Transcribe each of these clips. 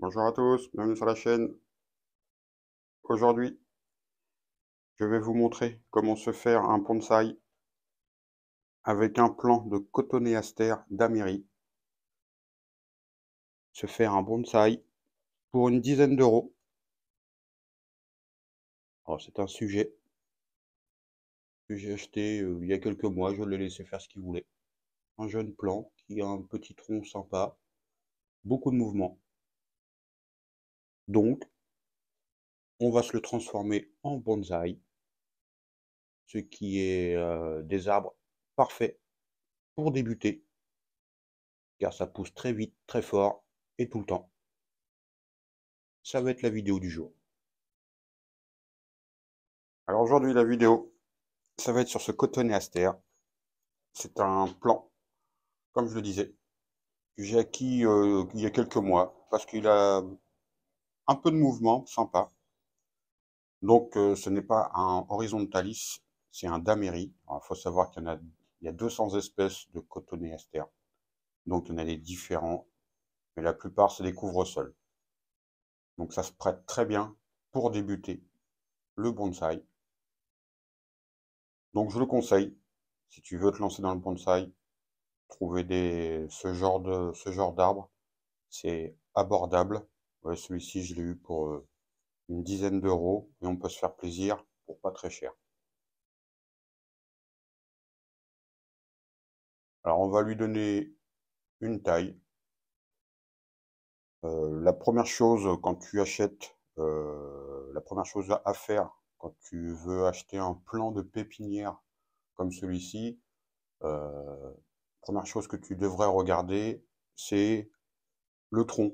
Bonjour à tous, bienvenue sur la chaîne. Aujourd'hui, je vais vous montrer comment se faire un bonsaï avec un plan de cotonéaster d'Amérique. Se faire un bonsaï pour une dizaine d'euros. Alors c'est un sujet que j'ai acheté il y a quelques mois, je l'ai laissé faire ce qu'il voulait. Un jeune plant qui a un petit tronc sympa, beaucoup de mouvements. Donc, on va se le transformer en bonsaï, ce qui est des arbres parfaits pour débuter, car ça pousse très vite, très fort et tout le temps. Ça va être la vidéo du jour. Alors aujourd'hui, la vidéo, ça va être sur ce cotonéaster. C'est un plan, comme je le disais, que j'ai acquis il y a quelques mois, parce qu'il a un peu de mouvement, sympa. Donc ce n'est pas un horizontalis, c'est un damérie. Il faut savoir il y a 200 espèces de cotonéaster. Donc il y en a des différents, mais la plupart c'est des couvre-sols. Donc ça se prête très bien pour débuter le bonsaï. Donc je le conseille, si tu veux te lancer dans le bonsaï, trouver ce genre d'arbre, c'est abordable. Ouais, celui-ci, je l'ai eu pour une dizaine d'euros et on peut se faire plaisir pour pas très cher. Alors, on va lui donner une taille. La première chose quand tu achètes, la première chose à faire quand tu veux acheter un plan de pépinière comme celui-ci, première chose que tu devrais regarder, c'est le tronc.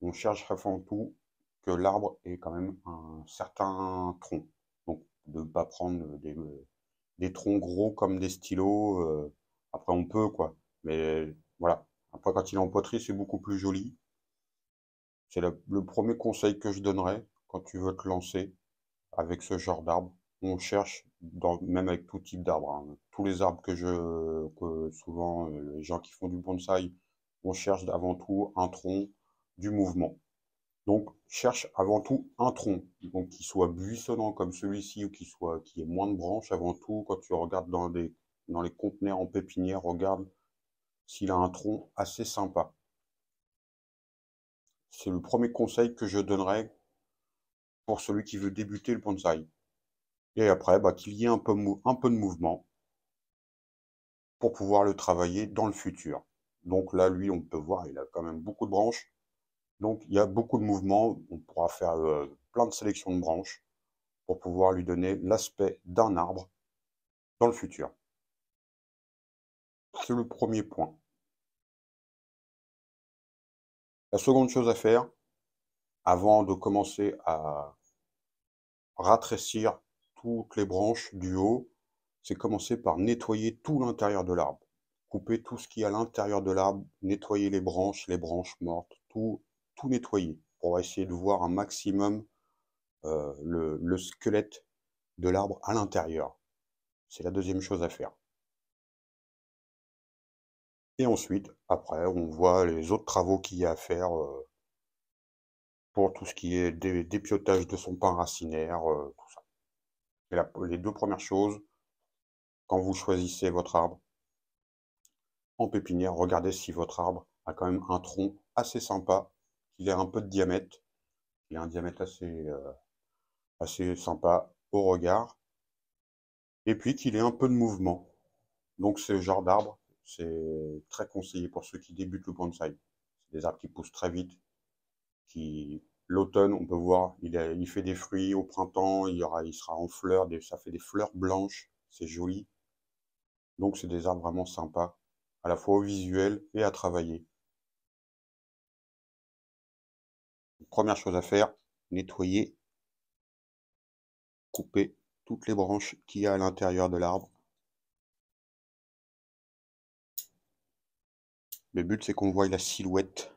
On cherche avant tout que l'arbre ait quand même un certain tronc. Donc, de ne pas prendre des troncs gros comme des stylos. Après, on peut, quoi. Mais voilà. Après, quand il est en poterie, c'est beaucoup plus joli. C'est le premier conseil que je donnerais quand tu veux te lancer avec ce genre d'arbre. On cherche, même avec tout type d'arbre, hein. Tous les arbres que souvent les gens qui font du bonsaï, on cherche avant tout un tronc, du mouvement. Donc, cherche avant tout un tronc, donc qui soit buissonnant comme celui-ci ou qui ait moins de branches. Avant tout, quand tu regardes dans les conteneurs en pépinière, regarde s'il a un tronc assez sympa. C'est le premier conseil que je donnerais pour celui qui veut débuter le bonsaï. Et après, bah, qu'il y ait un peu de mouvement pour pouvoir le travailler dans le futur. Donc là, lui, on peut voir, il a quand même beaucoup de branches. Donc il y a beaucoup de mouvement. On pourra faire plein de sélections de branches pour pouvoir lui donner l'aspect d'un arbre dans le futur. C'est le premier point. La seconde chose à faire, avant de commencer à ratrécir toutes les branches du haut, c'est commencer par nettoyer tout l'intérieur de l'arbre. Couper tout ce qui est à l'intérieur de l'arbre, nettoyer les branches mortes, tout nettoyer pour essayer de voir un maximum le squelette de l'arbre à l'intérieur. C'est la deuxième chose à faire. Et ensuite, après, on voit les autres travaux qu'il y a à faire pour tout ce qui est dépiotage de son pain racinaire, tout ça. Et les deux premières choses, quand vous choisissez votre arbre en pépinière, regardez si votre arbre a quand même un tronc assez sympa, qu'il ait un peu de diamètre, qu'il ait un diamètre assez sympa au regard, et puis qu'il ait un peu de mouvement. Donc ce genre d'arbre, c'est très conseillé pour ceux qui débutent le bonsaï. C'est des arbres qui poussent très vite, l'automne, on peut voir, il fait des fruits. Au printemps, il sera en fleurs, ça fait des fleurs blanches, c'est joli. Donc c'est des arbres vraiment sympas, à la fois au visuel et à travailler. Première chose à faire, nettoyer, couper toutes les branches qu'il y a à l'intérieur de l'arbre. Le but, c'est qu'on voie la silhouette.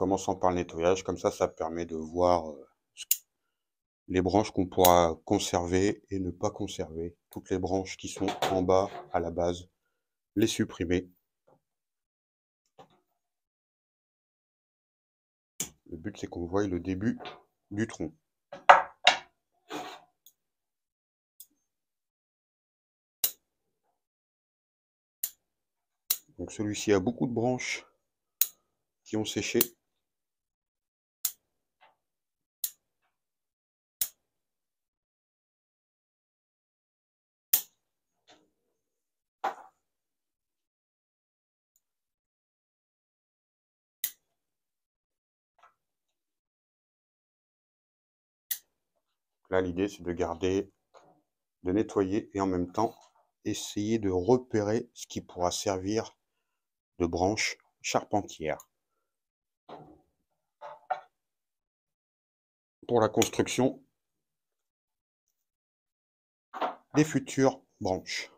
commençant par le nettoyage. Comme ça permet de voir les branches qu'on pourra conserver et ne pas conserver. Toutes les branches qui sont en bas à la base, les supprimer. Le but, c'est qu'on voie le début du tronc. Donc celui-ci a beaucoup de branches qui ont séché. Là, l'idée, c'est de garder, de nettoyer et en même temps, essayer de repérer ce qui pourra servir de branche charpentière pour la construction des futures branches.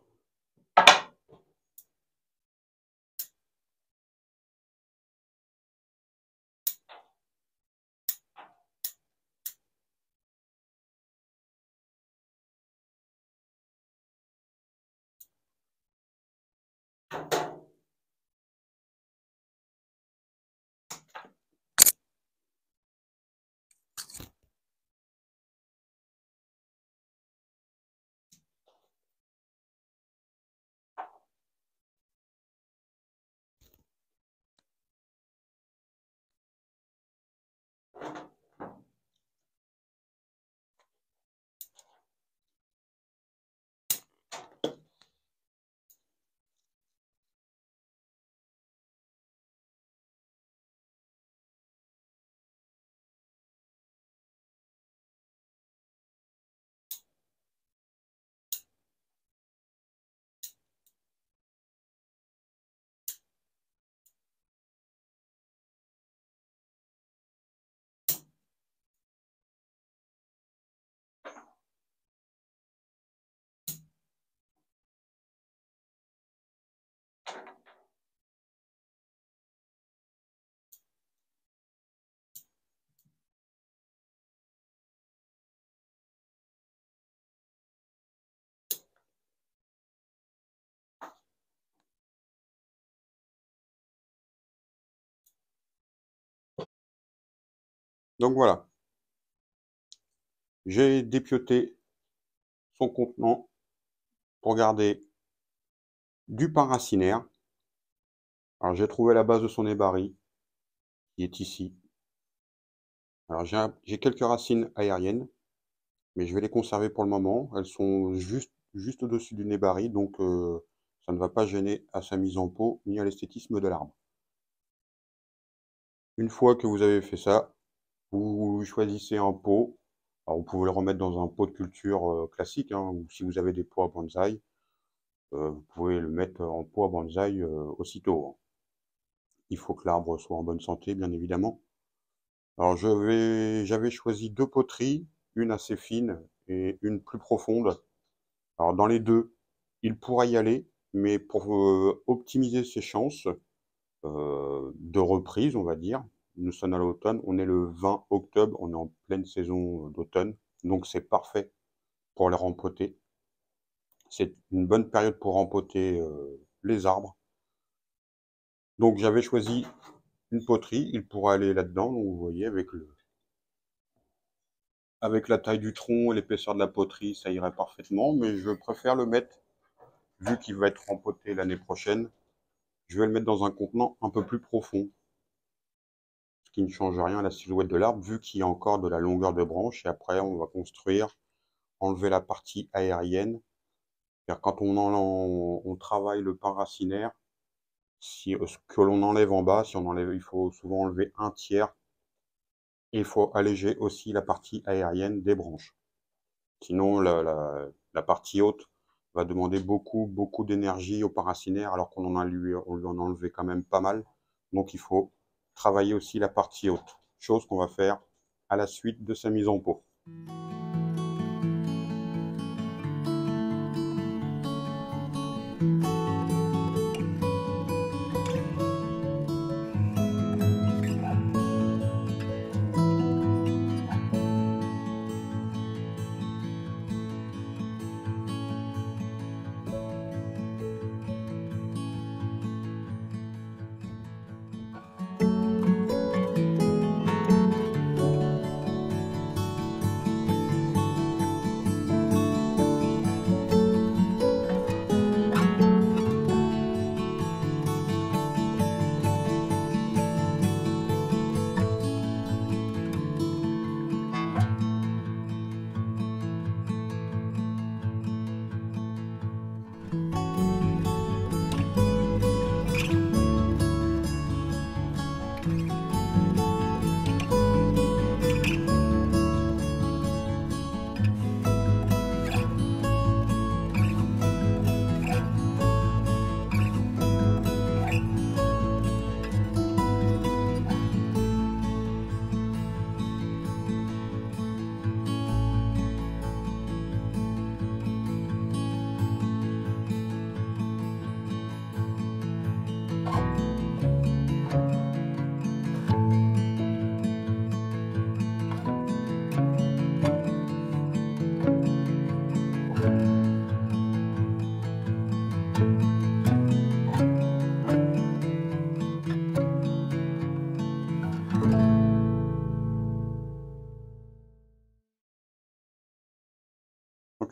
Donc voilà, j'ai dépioté son contenant pour garder du pain racinaire. Alors j'ai trouvé la base de son ébari, qui est ici. Alors j'ai quelques racines aériennes, mais je vais les conserver pour le moment. Elles sont juste au-dessus du nébari, donc ça ne va pas gêner à sa mise en pot ni à l'esthétisme de l'arbre. Une fois que vous avez fait ça, vous choisissez un pot. Alors vous pouvez le remettre dans un pot de culture classique, hein, ou si vous avez des pots à bonsaï, vous pouvez le mettre en pot à bonsaï aussitôt, hein. Il faut que l'arbre soit en bonne santé, bien évidemment. Alors j'avais choisi deux poteries, une assez fine et une plus profonde. Alors dans les deux, il pourra y aller, mais pour optimiser ses chances de reprise, on va dire, nous sommes à l'automne, on est le 20 octobre, on est en pleine saison d'automne, donc c'est parfait pour les rempoter. C'est une bonne période pour rempoter les arbres. Donc j'avais choisi une poterie, il pourra aller là-dedans, donc vous voyez avec la taille du tronc et l'épaisseur de la poterie, ça irait parfaitement, mais je préfère le mettre, vu qu'il va être rempoté l'année prochaine, je vais le mettre dans un contenant un peu plus profond, ce qui ne change rien à la silhouette de l'arbre, vu qu'il y a encore de la longueur de branche, et après on va construire, enlever la partie aérienne, car quand on travaille le pain racinaire, ce que l'on enlève en bas, si on enlève, il faut souvent enlever un tiers, et il faut alléger aussi la partie aérienne des branches. Sinon, la partie haute va demander beaucoup d'énergie au pain racinaire, alors qu'on lui en a enlevé quand même pas mal. Donc il faut travailler aussi la partie haute, chose qu'on va faire à la suite de sa mise en pot.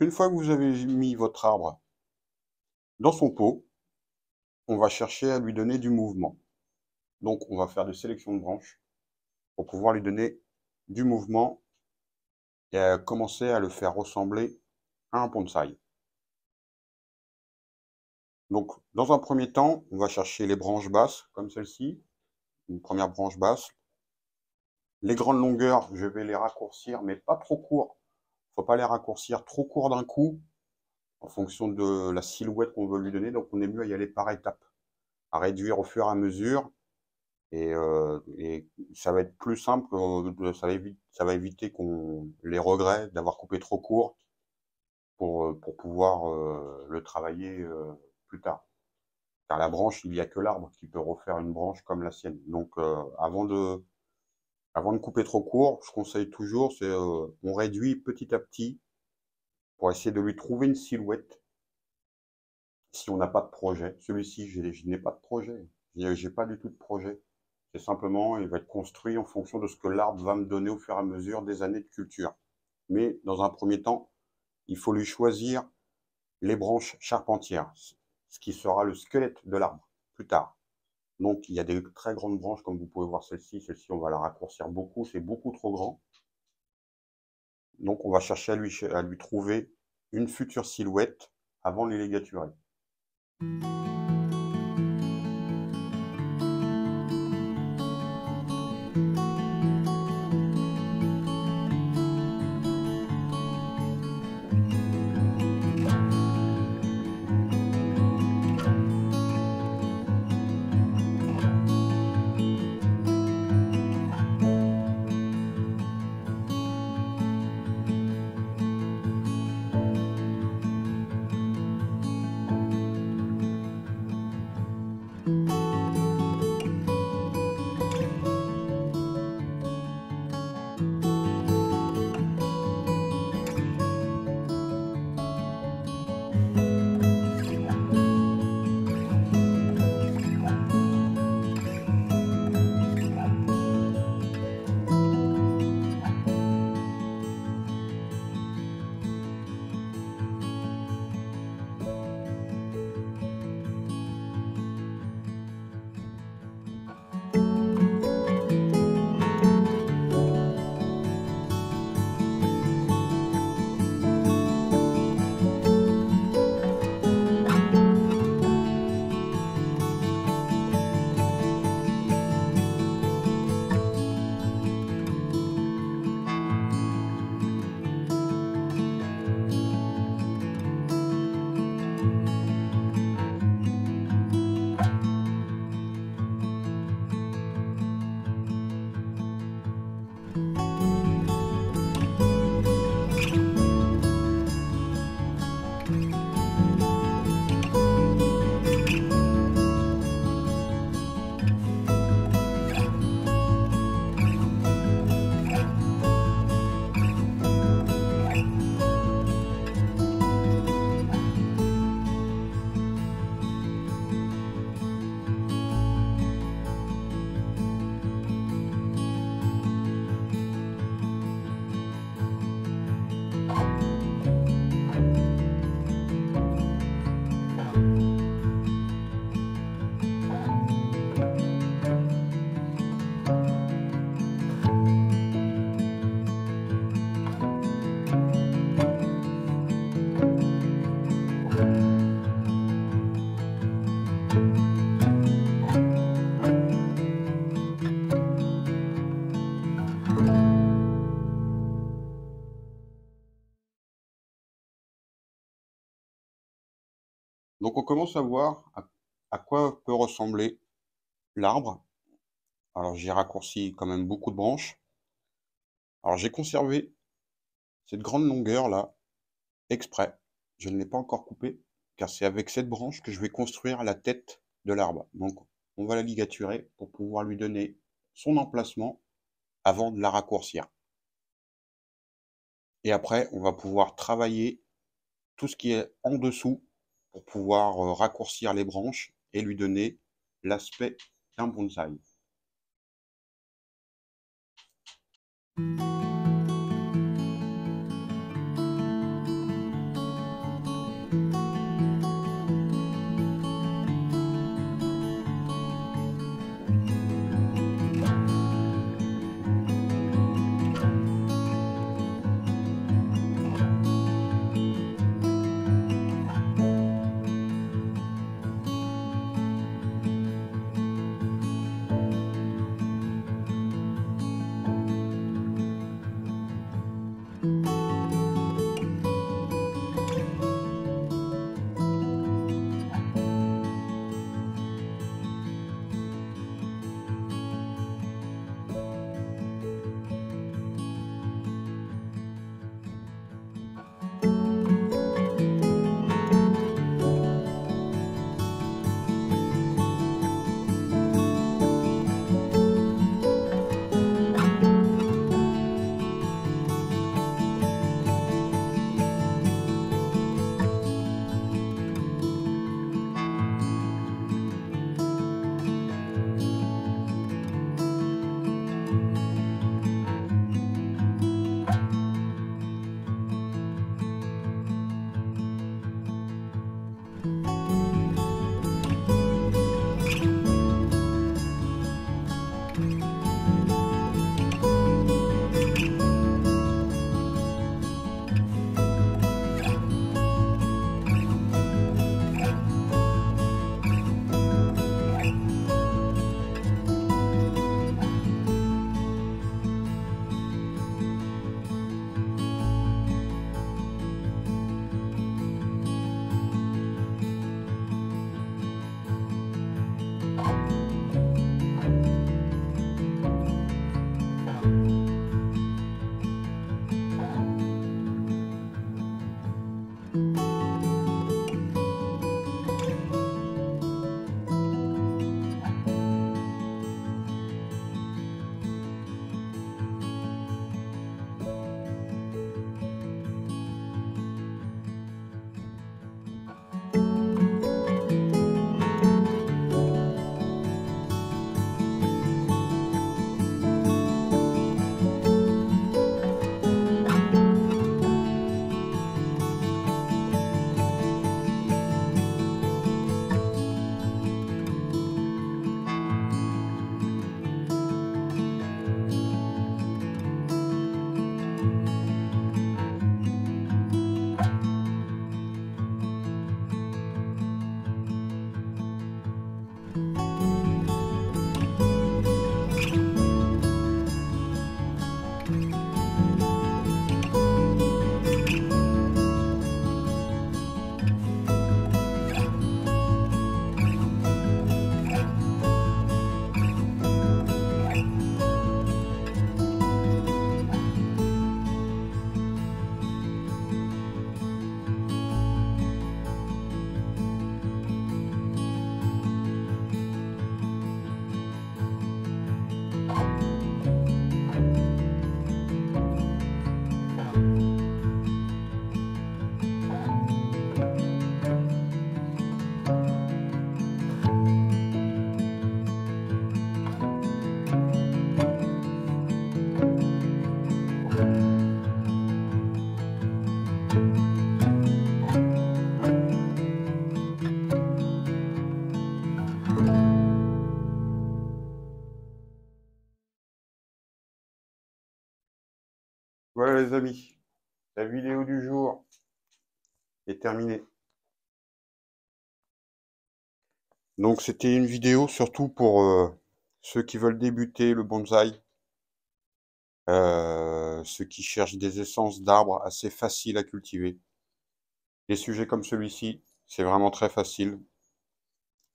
Donc une fois que vous avez mis votre arbre dans son pot, on va chercher à lui donner du mouvement. Donc on va faire des sélections de branches pour pouvoir lui donner du mouvement et commencer à le faire ressembler à un bonsaï. Donc dans un premier temps, on va chercher les branches basses comme celle-ci, une première branche basse. Les grandes longueurs, je vais les raccourcir, mais pas trop court. Faut pas les raccourcir trop court d'un coup, en fonction de la silhouette qu'on veut lui donner. Donc on est mieux à y aller par étapes, à réduire au fur et à mesure. Et ça va être plus simple, ça va éviter les regrets d'avoir coupé trop court pour pouvoir le travailler plus tard. Car la branche, il n'y a que l'arbre qui peut refaire une branche comme la sienne. Donc avant de couper trop court, je conseille toujours, c'est on réduit petit à petit pour essayer de lui trouver une silhouette si on n'a pas de projet. Celui-ci, je n'ai pas de projet. J'ai pas du tout de projet. C'est simplement, il va être construit en fonction de ce que l'arbre va me donner au fur et à mesure des années de culture. Mais dans un premier temps, il faut lui choisir les branches charpentières, ce qui sera le squelette de l'arbre plus tard. Donc il y a des très grandes branches, comme vous pouvez voir celle-ci. Celle-ci, on va la raccourcir beaucoup, c'est beaucoup trop grand. Donc on va chercher à lui trouver une future silhouette avant de les ligaturer. Donc on commence à voir à quoi peut ressembler l'arbre. Alors j'ai raccourci quand même beaucoup de branches. Alors j'ai conservé cette grande longueur là exprès. Je ne l'ai pas encore coupée car c'est avec cette branche que je vais construire la tête de l'arbre. Donc on va la ligaturer pour pouvoir lui donner son emplacement avant de la raccourcir. Et après on va pouvoir travailler tout ce qui est en dessous pour pouvoir raccourcir les branches et lui donner l'aspect d'un bonsaï. Voilà les amis, la vidéo du jour est terminée. Donc c'était une vidéo surtout pour ceux qui veulent débuter le bonsaï, ceux qui cherchent des essences d'arbres assez faciles à cultiver. Des sujets comme celui-ci, c'est vraiment très facile.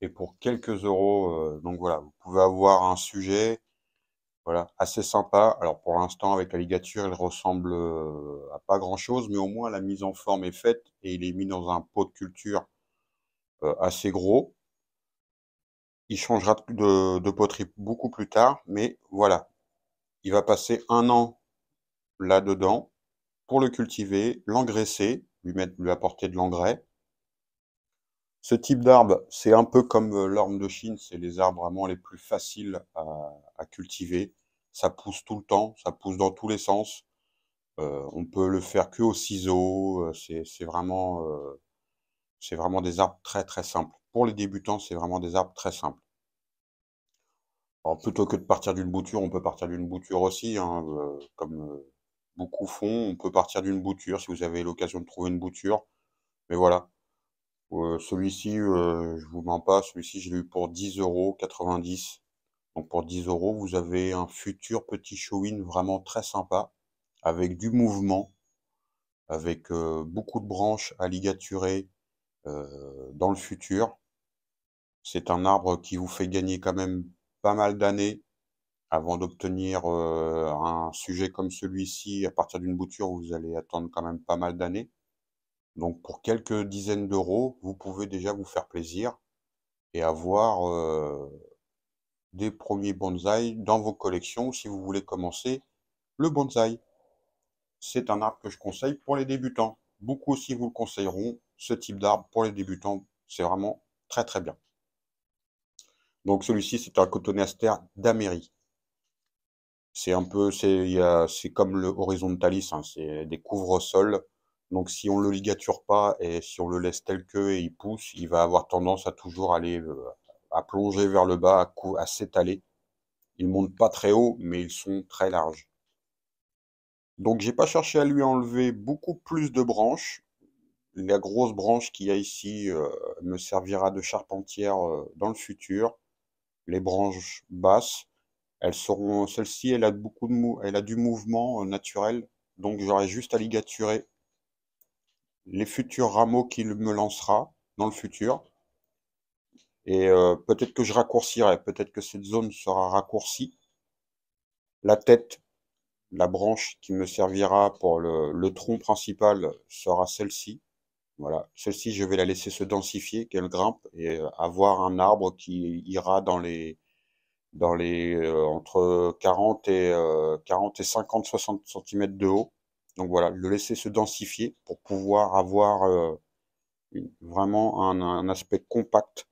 Et pour quelques euros, donc voilà, vous pouvez avoir un sujet voilà, assez sympa. Alors pour l'instant, avec la ligature, il ressemble à pas grand-chose, mais au moins la mise en forme est faite et il est mis dans un pot de culture assez gros. Il changera de poterie beaucoup plus tard, mais voilà, il va passer 1 an là-dedans pour le cultiver, l'engraisser, lui apporter de l'engrais. Ce type d'arbre, c'est un peu comme l'orme de Chine, c'est les arbres vraiment les plus faciles à cultiver. Ça pousse tout le temps, ça pousse dans tous les sens. On peut le faire que au ciseau, c'est vraiment des arbres très très simples. Pour les débutants, c'est vraiment des arbres très simples. Alors plutôt que de partir d'une bouture, on peut partir d'une bouture aussi, hein, comme beaucoup font. On peut partir d'une bouture si vous avez l'occasion de trouver une bouture. Mais voilà, celui-ci, je vous mens pas, celui-ci je l'ai eu pour 10,90 €. Donc pour 10 €, vous avez un futur petit showin vraiment très sympa, avec du mouvement, avec beaucoup de branches à ligaturer dans le futur. C'est un arbre qui vous fait gagner quand même pas mal d'années avant d'obtenir un sujet comme celui-ci. À partir d'une bouture, vous allez attendre quand même pas mal d'années. Donc pour quelques dizaines d'euros, vous pouvez déjà vous faire plaisir et avoir des premiers bonsaïs dans vos collections si vous voulez commencer le bonsaï. C'est un arbre que je conseille pour les débutants. Beaucoup aussi vous le conseilleront, ce type d'arbre pour les débutants. C'est vraiment très très bien. Donc celui-ci, c'est un cotonéaster d'Amérique. C'est un peu, c'est comme le horizontalis, hein, c'est des couvre-sols. Donc si on le ligature pas et si on le laisse tel que et il pousse, il va avoir tendance à toujours aller à plonger vers le bas, à s'étaler. Ils montent pas très haut, mais ils sont très larges. Donc j'ai pas cherché à lui enlever beaucoup plus de branches. La grosse branche qu'il y a ici me servira de charpentière dans le futur. Les branches basses, celle-ci, elle a elle a du mouvement naturel, donc j'aurai juste à ligaturer les futurs rameaux qu'il me lancera dans le futur. Et peut-être que je raccourcirai, peut-être que cette zone sera raccourcie. La tête La branche qui me servira pour le tronc principal sera celle-ci. Voilà, celle-ci, je vais la laisser se densifier, qu'elle grimpe et avoir un arbre qui ira dans les entre 40 et 50, 60 cm de haut. Donc voilà, le laisser se densifier pour pouvoir avoir vraiment un aspect compact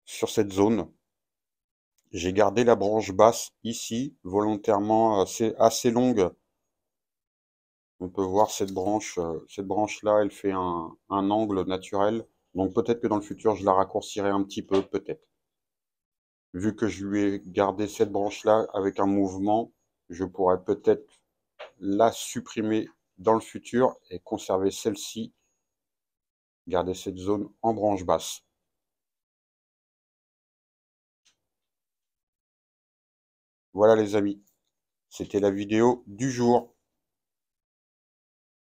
sur cette zone. J'ai gardé la branche basse ici, volontairement assez longue. On peut voir cette branche-là, elle fait un angle naturel. Donc peut-être que dans le futur, je la raccourcirai un petit peu, peut-être. Vu que je lui ai gardé cette branche-là avec un mouvement, je pourrais peut-être la supprimer dans le futur et conserver celle-ci, garder cette zone en branche basse. Voilà les amis, c'était la vidéo du jour.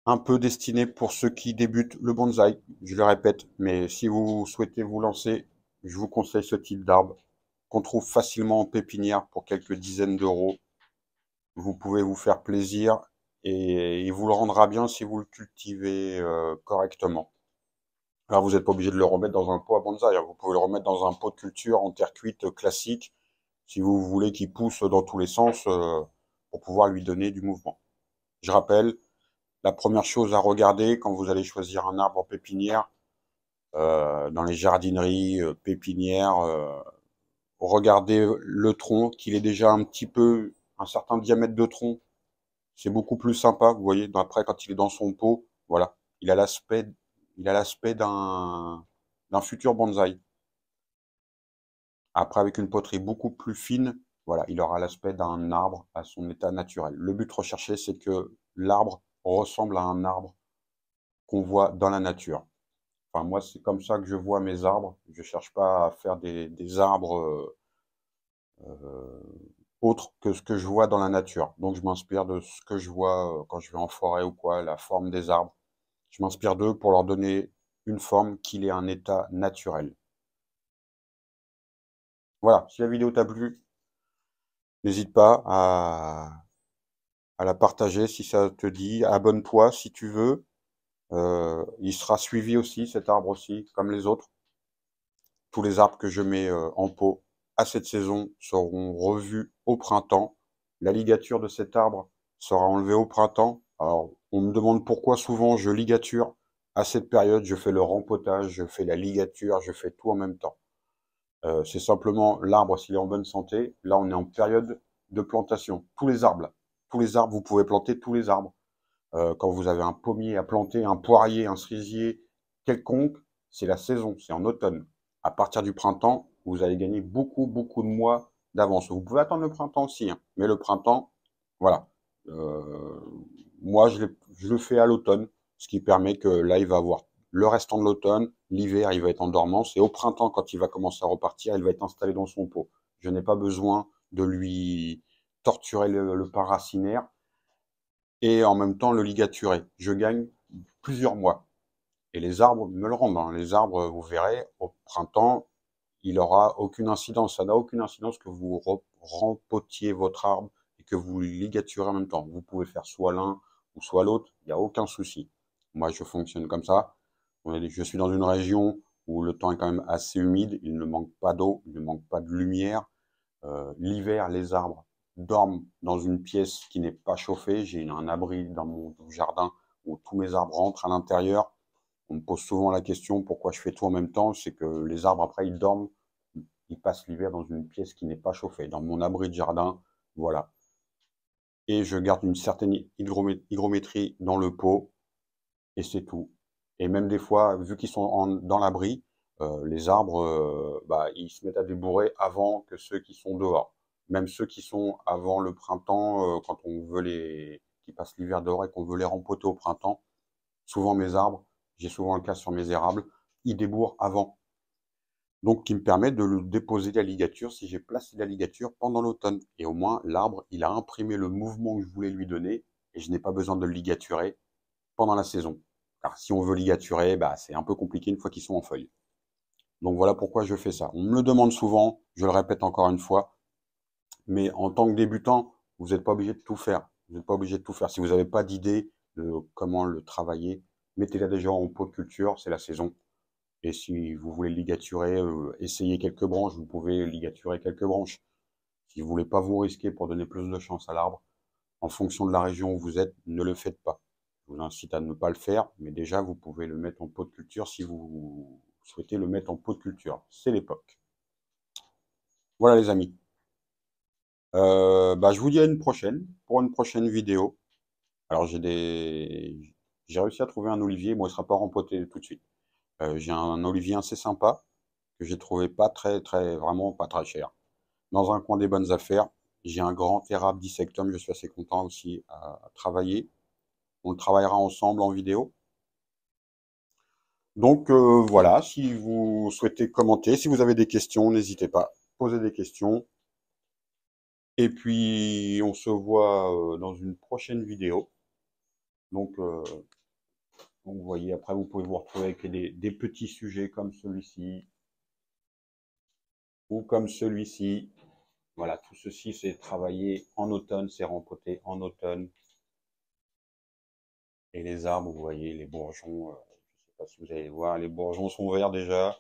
Un peu destinée pour ceux qui débutent le bonsaï, je le répète, mais si vous souhaitez vous lancer, je vous conseille ce type d'arbre qu'on trouve facilement en pépinière pour quelques dizaines d'euros. Vous pouvez vous faire plaisir et il vous le rendra bien si vous le cultivez correctement. Alors vous n'êtes pas obligé de le remettre dans un pot à bonsaï, hein. Vous pouvez le remettre dans un pot de culture en terre cuite classique si vous voulez qu'il pousse dans tous les sens pour pouvoir lui donner du mouvement. Je rappelle, la première chose à regarder quand vous allez choisir un arbre en pépinière, dans les jardineries, pépinières, regardez le tronc, qu'il ait déjà un certain diamètre de tronc. C'est beaucoup plus sympa, vous voyez, après quand il est dans son pot, voilà, il a l'aspect d'un futur bonsaï. Après, avec une poterie beaucoup plus fine, voilà, il aura l'aspect d'un arbre à son état naturel. Le but recherché, c'est que l'arbre ressemble à un arbre qu'on voit dans la nature. Enfin, moi, c'est comme ça que je vois mes arbres. Je cherche pas à faire des arbres autres que ce que je vois dans la nature. Donc, je m'inspire de ce que je vois quand je vais en forêt ou quoi, la forme des arbres. Je m'inspire d'eux pour leur donner une forme qu'il ait un état naturel. Voilà, si la vidéo t'a plu, n'hésite pas à la partager si ça te dit. Abonne-toi si tu veux. Il sera suivi aussi, cet arbre aussi, comme les autres. Tous les arbres que je mets en pot à cette saison seront revus au printemps. La ligature de cet arbre sera enlevée au printemps. Alors, on me demande pourquoi souvent je ligature. À cette période, je fais le rempotage, je fais la ligature, je fais tout en même temps. C'est simplement l'arbre s'il est en bonne santé. Là, on est en période de plantation. Tous les arbres, vous pouvez planter tous les arbres. Quand vous avez un pommier à planter, un poirier, un cerisier, quelconque, c'est la saison, c'est en automne. À partir du printemps, vous allez gagner beaucoup, beaucoup de mois d'avance. Vous pouvez attendre le printemps aussi, hein, mais le printemps, voilà. Moi, je le fais à l'automne, ce qui permet que là, il va avoir le restant de l'automne, l'hiver, il va être en dormance, et au printemps, quand il va commencer à repartir, il va être installé dans son pot. Je n'ai pas besoin de lui torturer le paracinaire et en même temps le ligaturer. Je gagne plusieurs mois. Et les arbres me le rendent, hein. Les arbres, vous verrez, au printemps, il n'aura aucune incidence. Ça n'a aucune incidence que vous rempotiez votre arbre et que vous ligaturez en même temps. Vous pouvez faire soit l'un ou soit l'autre, il n'y a aucun souci. Moi, je fonctionne comme ça. Je suis dans une région où le temps est quand même assez humide, il ne manque pas d'eau, il ne manque pas de lumière. L'hiver, les arbres dorment dans une pièce qui n'est pas chauffée. J'ai un abri dans mon jardin où tous mes arbres rentrent à l'intérieur. On me pose souvent la question pourquoi je fais tout en même temps. C'est que les arbres, après, ils dorment, ils passent l'hiver dans une pièce qui n'est pas chauffée, dans mon abri de jardin. Voilà. Et je garde une certaine hygrométrie dans le pot, et c'est tout. Et même des fois, vu qu'ils sont dans l'abri, les arbres, ils se mettent à débourrer avant que ceux qui sont dehors. Même ceux qui sont avant le printemps, quand on veut qui passent l'hiver dehors et qu'on veut les rempoter au printemps, souvent mes arbres, j'ai souvent le cas sur mes érables, ils débourrent avant. Donc, qui me permet de le déposer la ligature si j'ai placé la ligature pendant l'automne. Et au moins, l'arbre, il a imprimé le mouvement que je voulais lui donner et je n'ai pas besoin de le ligaturer pendant la saison. Car si on veut ligaturer, c'est un peu compliqué une fois qu'ils sont en feuilles. Donc voilà pourquoi je fais ça. On me le demande souvent, je le répète encore une fois, mais en tant que débutant, Vous n'êtes pas obligé de tout faire. Vous n'êtes pas obligé de tout faire. Si vous n'avez pas d'idée de comment le travailler, mettez-la déjà en pot de culture, c'est la saison. Et si vous voulez ligaturer, essayer quelques branches, vous pouvez ligaturer quelques branches. Si vous voulez pas vous risquer pour donner plus de chance à l'arbre, en fonction de la région où vous êtes, ne le faites pas. Je vous incite à ne pas le faire, mais déjà, vous pouvez le mettre en pot de culture si vous souhaitez le mettre en pot de culture. C'est l'époque. Voilà les amis. Je vous dis à une prochaine, pour une prochaine vidéo. Alors j'ai réussi à trouver un olivier, bon il sera pas rempoté tout de suite. J'ai un olivier assez sympa, que j'ai trouvé pas vraiment pas très cher. Dans un coin des bonnes affaires, j'ai un grand érable dissectum, je suis assez content aussi à travailler. On le travaillera ensemble en vidéo. Donc voilà, si vous souhaitez commenter, si vous avez des questions, n'hésitez pas, posez des questions. Et puis on se voit dans une prochaine vidéo. Donc vous voyez, après vous pouvez vous retrouver avec des petits sujets comme celui-ci ou comme celui-ci. Voilà, tout ceci c'est travaillé en automne, c'est rempoté en automne. Et les arbres, vous voyez, les bourgeons, je ne sais pas si vous allez voir, les bourgeons sont verts déjà.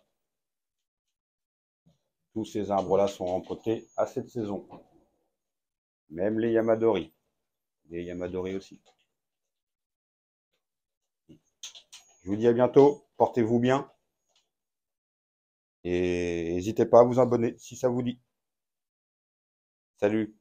Tous ces arbres-là sont rempotés à cette saison. Même les yamadori. Les yamadori aussi. Je vous dis à bientôt, portez-vous bien. Et n'hésitez pas à vous abonner si ça vous dit. Salut!